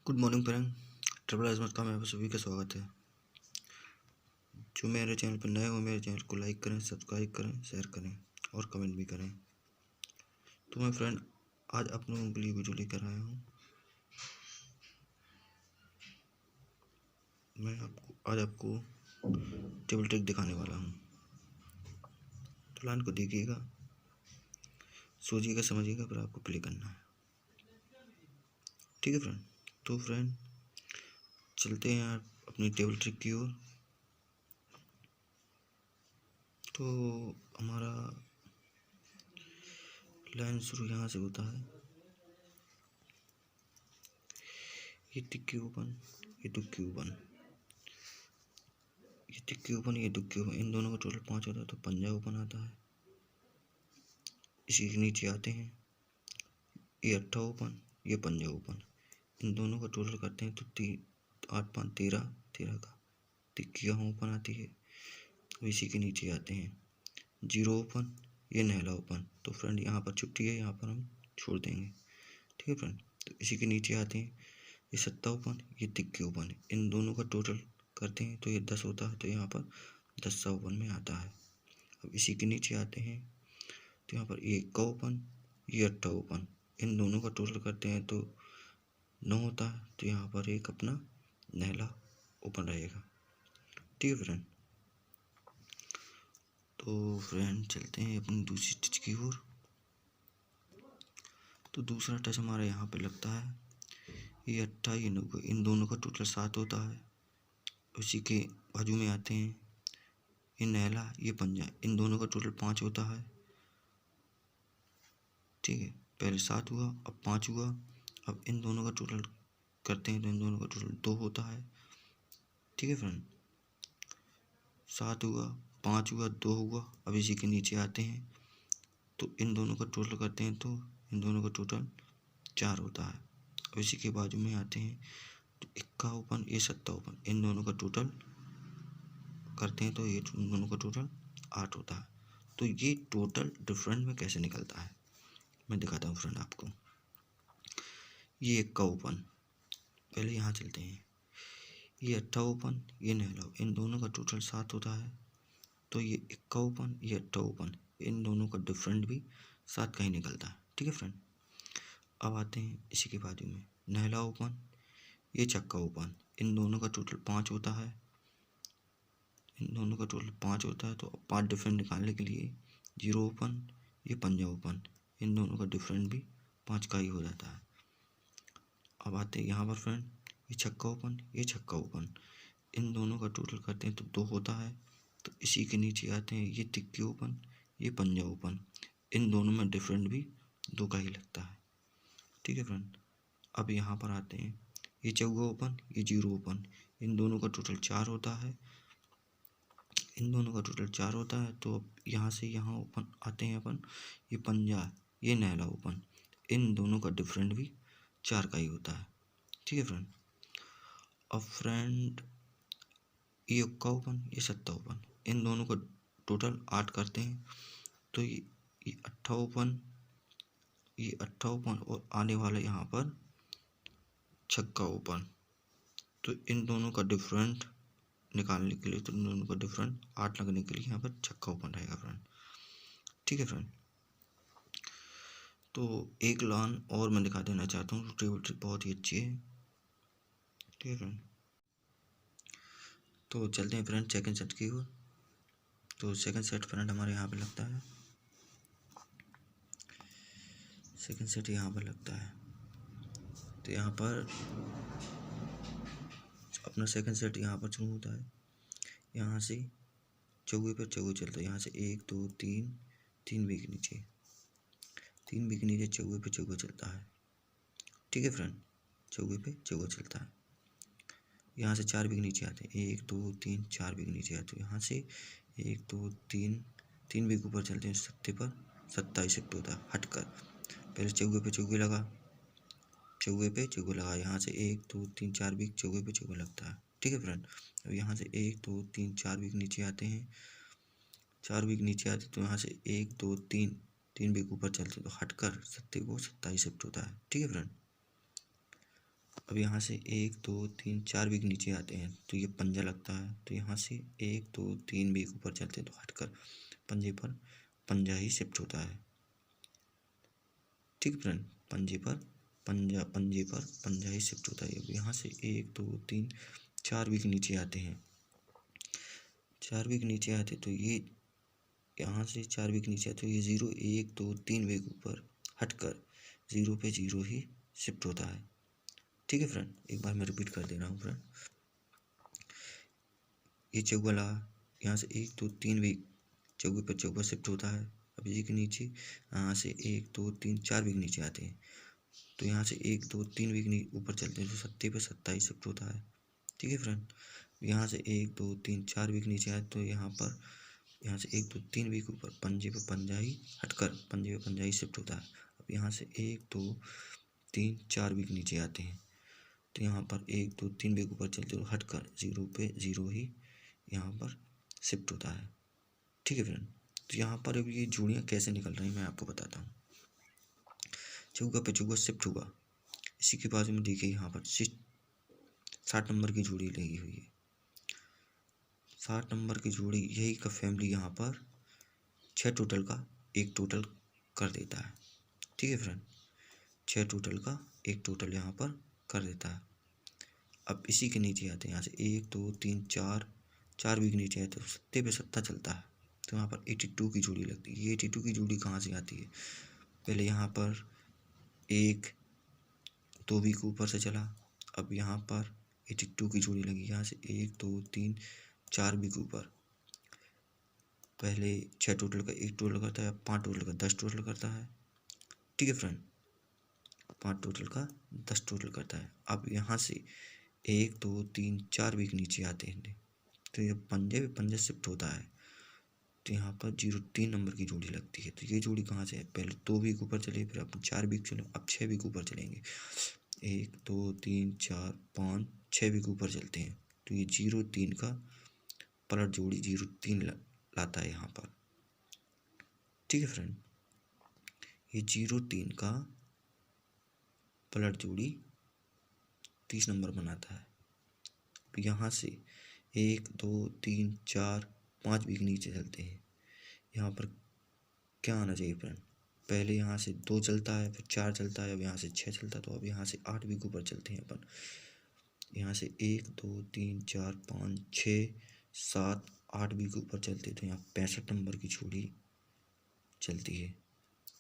Good morning friend. Triple आजमत का में आप सभी का स्वागत है। जो मेरे चैनल पर नए हो मेरे चैनल को लाइक करें, सब्सक्राइब करें, शेयर करें और कमेंट भी करें। तो मैं फ्रेंड आज आप लोगों के लिए वीडियो लेकर आया हूँ। मैं आज आपको टेबल ट्रिक दिखाने वाला हूँ। तो लाइन को देखिएगा, सोचिएगा, समझिएगा, फिर आपको प्ले करना है। ठीक है फ्रेंड। तो फ्रेंड चलते हैं अपनी टेबल ट्रिक की ओर। तो हमारा लाइन शुरू यहाँ से होता है। ये टिक्की ओपन, ये टुक्की ओपन, ये टिक्की ओपन, ये टुक्की ओपन, इन दोनों का टोटल 5 होता है तो पंजा ओपन आता है। इसी के नीचे आते हैं, ये अट्ठा ओपन, ये पंजा ओपन, इन दोनों का टोटल करते हैं तो 8 5 13 13 का टिक्की यहाँ ओपन आती है। इसी के नीचे आते हैं, जीरो ओपन, ये नहला ओपन। तो फ्रेंड यहाँ पर छुट्टी है, यहाँ पर हम छोड़ देंगे। ठीक है फ्रेंड। तो इसी के नीचे आते हैं, ये सत्ता ओपन, ये टिक्की ओपन, इन दोनों का टोटल करते हैं तो ये 10 होता है। तो यहाँ पर 10 ओपन में आता है। अब इसी के नीचे आते हैं तो यहाँ पर ये इक्का ओपन, ये अट्ठा ओपन, इन दोनों का टोटल करते हैं तो 9 होता है। तो यहाँ पर एक अपना नहला ओपन रहेगा। ठीक है फ्रेंड। तो फ्रेंड चलते हैं अपनी दूसरी टच की ओर। तो दूसरा टच हमारा यहाँ पे लगता है, ये अट्ठा, ये 9, इन दोनों का टोटल 7 होता है। उसी के बाजू में आते हैं, ये नहला, ये पंजा, इन दोनों का टोटल 5 होता है। ठीक है, पहले 7 हुआ, अब 5 हुआ। अब इन दोनों का टोटल करते हैं तो इन दोनों का टोटल 2 होता है। ठीक है फ्रेंड। 7 हुआ, 5 हुआ, 2 हुआ। अब इसी के नीचे आते हैं तो इन दोनों का टोटल करते हैं तो इन दोनों का टोटल 4 होता है। अब इसी के बाजू में आते हैं तो इक्का ओपन, ये सत्ता ओपन, इन दोनों का टोटल करते हैं तो ये इन दोनों का टोटल 8 होता है। तो ये टोटल डिफरेंट में कैसे निकलता है मैं दिखाता हूँ फ्रेंड आपको। ये इक्का ओपन, पहले यहाँ चलते हैं, ये अट्ठा ओपन, ये नहला, इन दोनों का टोटल 7 होता है। तो ये इक्का ओपन, ये अट्ठा ओपन, इन दोनों का डिफरेंट भी 7 का ही निकलता है। ठीक है फ्रेंड। अब आते हैं इसी के बाजू में, नहला ओपन, ये चक्का ओपन, इन दोनों का टोटल 5 होता है। इन दोनों का टोटल 5 होता है। तो 5 डिफरेंट निकालने के लिए जीरो ओपन, ये पंजा ओपन, इन दोनों का डिफरेंट भी 5 का ही हो जाता है। अब आते हैं यहाँ पर फ्रेंड, ये छक्का ओपन, ये छक्का ओपन, इन दोनों का टोटल करते हैं तो 2 होता है। तो इसी के नीचे आते हैं, ये टिक्की ओपन, ये पंजा ओपन, इन दोनों में डिफरेंट भी 2 का ही लगता है। ठीक है फ्रेंड। अब यहाँ पर आते हैं, ये चौगा ओपन, ये जीरो ओपन, इन दोनों का टोटल 4 होता है। इन दोनों का टोटल 4 होता है। तो अब यहाँ से यहाँ ओपन आते हैं अपन, ये पंजा, ये नहला ओपन, इन दोनों का डिफरेंट भी 4 का ही होता है। ठीक है फ्रेंड। अब फ्रेंड ये उक्का ओपन, ये सत्ता ओपन, इन दोनों का टोटल 8 करते हैं तो ये अट्ठा ओपन, ये अट्ठा ओपन और आने वाला यहाँ पर छक्का ओपन। तो इन दोनों का डिफरेंट निकालने के लिए, तो इन दोनों का डिफरेंट 8 लगने के लिए यहाँ पर छक्का ओपन रहेगा फ्रेंड। ठीक है फ्रेंड। तो एक लाइन और मैं दिखा देना चाहता हूँ, टेबल ट्रिक बहुत ही अच्छी है। ठीक है फ्रेंड। तो चलते हैं फ्रेंड सेकंड सेट की ओर। तो सेकंड सेट फ्रेंड हमारे यहाँ पे लगता है, सेकंड सेट यहाँ पर लगता है। तो यहाँ पर अपना सेकंड सेट यहाँ पर शुरू होता है, यहाँ से चौगे पर चौगे चलता है। यहाँ से 1 2 3, 3 बी के नीचे, 3 बी के नीचे चौगे पे चौगा चलता है। ठीक है फ्रेंड। चौगे पे चौगा चलता है। यहाँ से 4 बी के नीचे आते हैं, 1 2 3 4 बी के नीचे आते हैं। यहाँ से 1 2 3, 3 बी के ऊपर चलते हैं, सत्ते पर 27 शिफ्ट होता है हटकर। पहले चौगे पे चौगे लगा, चौगे पे चौगे लगा, यहाँ से 1 2 3 4 बी चौगे पे चौगा लगता है। ठीक है फ्रेंड। अब यहाँ से 1 2 3 4 बी के नीचे आते हैं, 4 बी के नीचे आते तो यहाँ से 1 2 3, 3 बी के ऊपर चलते तो हटकर सत्ते को 27 शिफ्ट होता है। ठीक है फ्रेंड। अब यहाँ से 1 2 3 4 वीक नीचे आते हैं तो ये पंजा लगता है, तो यहाँ से 1 2 3 वीक ऊपर चलते हैं तो हटकर पंजे पर पंजा ही शिफ्ट होता है। ठीक फ्रेंड, पंजे पर पंजा ही शिफ्ट होता है। अब यहाँ से 1 2 3 4 वीक नीचे आते हैं, 4 वीक नीचे आते तो ये यहाँ से 4 वीक नीचे आते तो ये 0 1 2 3 वीक ऊपर हटकर 0 पे 0 ही शिफ्ट होता है। ठीक है फ्रेंड, एक बार मैं रिपीट कर दे रहा हूँ फ्रेंड। ये चौका लगा, यहाँ से 1 2 3 वीक चौके पर चौका शिफ्ट होता है। अब ये के नीचे यहाँ से 1 2 3 4 वीक नीचे आते हैं तो यहाँ से 1 2 3 वीक ऊपर चलते हैं तो सत्ते पे सत्ता ही शिफ्ट होता है। ठीक है फ्रेंड, यहाँ से 1 2 3 4 वीक नीचे आए तो यहाँ से 1 2 3 वीक ऊपर पंजे पे पंजा ही हटकर पंजे पे पंजा ही शिफ्ट होता है। अब यहाँ से 1 2 3 4 वीक नीचे आते हैं तो यहाँ पर 1 2 3 वीक ऊपर चलते तो हटकर 0 पे 0 ही यहाँ पर शिफ्ट होता है। ठीक है फ्रेंड, तो यहाँ पर अब ये जोड़ियाँ कैसे निकल रही हैं मैं आपको बताता हूँ। चौका पे चौका शिफ्ट हुआ, इसी के बाजू में देखिए यहाँ पर 60 नंबर की जोड़ी लगी हुई है। 60 नंबर की जोड़ी यही का फैमिली यहाँ पर 6 टोटल का एक टोटल कर देता है। ठीक है फ्रेंड, 6 टोटल का एक टोटल यहाँ पर कर देता है। अब इसी के नीचे आते हैं, यहाँ से 1 2 3 4 वीक नीचे आते तो सत्ते पे सत्ता चलता है तो यहाँ पर 82 की जोड़ी लगती है। ये 82 की जोड़ी कहाँ से आती है, पहले यहाँ पर 1 2 वीक ऊपर से चला, अब यहाँ पर 82 की जोड़ी लगी, यहाँ से 1 2 3 4 वीक ऊपर, पहले 6 टोटल का एक टोटल करता है, 5 टोटल का 10 टोटल करता है। ठीक है फ्रेंड, 5 टोटल का 10 टोटल करता है। अब यहाँ से 1 2 3 4 वीक नीचे आते हैं तो ये पंजे पे पंजा शिफ्ट होता है तो यहाँ पर 03 नंबर की जोड़ी लगती है। तो ये जोड़ी कहाँ से है, पहले 2 वीक ऊपर चले, फिर अपन 4 वीक चले, अब 6 वीक ऊपर चलेंगे। 1 2 3 4 5 6 वीक ऊपर चलते हैं तो ये 03 का पलट जोड़ी 03 लाता है यहाँ पर। ठीक है फ्रेंड, ये 03 का पलट जोड़ी 30 नंबर बनाता है। यहाँ से 1 2 3 4 5 वीक नीचे चलते हैं, यहाँ पर क्या आना चाहिए फ्रेंड, पहले यहाँ से 2 चलता है, फिर 4 चलता है, अब यहाँ से 6 चलता है तो अब यहाँ से 8 वीक ऊपर चलते हैं अपन। यहाँ से 1 2 3 4 5 6 7 8 वीक ऊपर चलते तो यहाँ 65 नंबर की जोड़ी चलती है।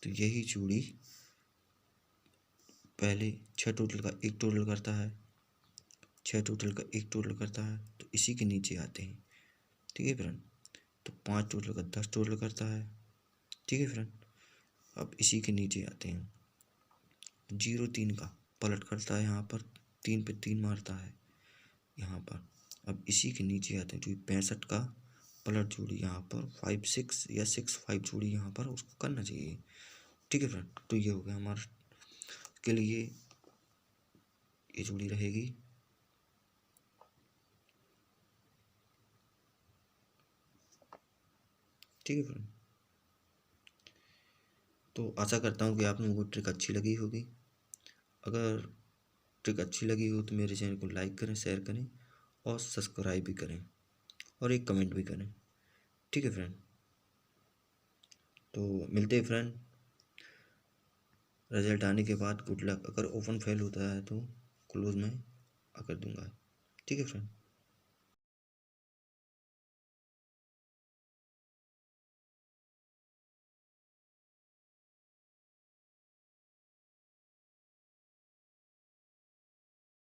तो यही जोड़ी पहले 6 टोटल का एक टोटल करता है, 6 टोटल का एक टोटल करता है तो इसी के नीचे आते हैं। ठीक है फ्रेंड, तो 5 टोटल का 10 टोटल करता है। ठीक है फ्रेंड, अब इसी के नीचे आते हैं, 03 का पलट करता है, यहाँ पर 3 पे 3 मारता है यहाँ पर। अब इसी के नीचे आते हैं जो 65 का पलट जोड़ी यहाँ पर 5 6 या 6 5 जोड़ी यहाँ पर उसको करना चाहिए। ठीक है फ्रेंड, तो ये हो गया हमारे के लिए ये जोड़ी रहेगी। ठीक है फ्रेंड, तो आशा करता हूँ कि आप लोगों को ट्रिक अच्छी लगी होगी। अगर ट्रिक अच्छी लगी हो तो मेरे चैनल को लाइक करें, शेयर करें और सब्सक्राइब भी करें और एक कमेंट भी करें। ठीक है फ्रेंड, तो मिलते हैं फ्रेंड रिजल्ट आने के बाद। गुड लक, अगर ओपन फेल होता है तो क्लोज में आकर दूंगा। ठीक है फ्रेंड।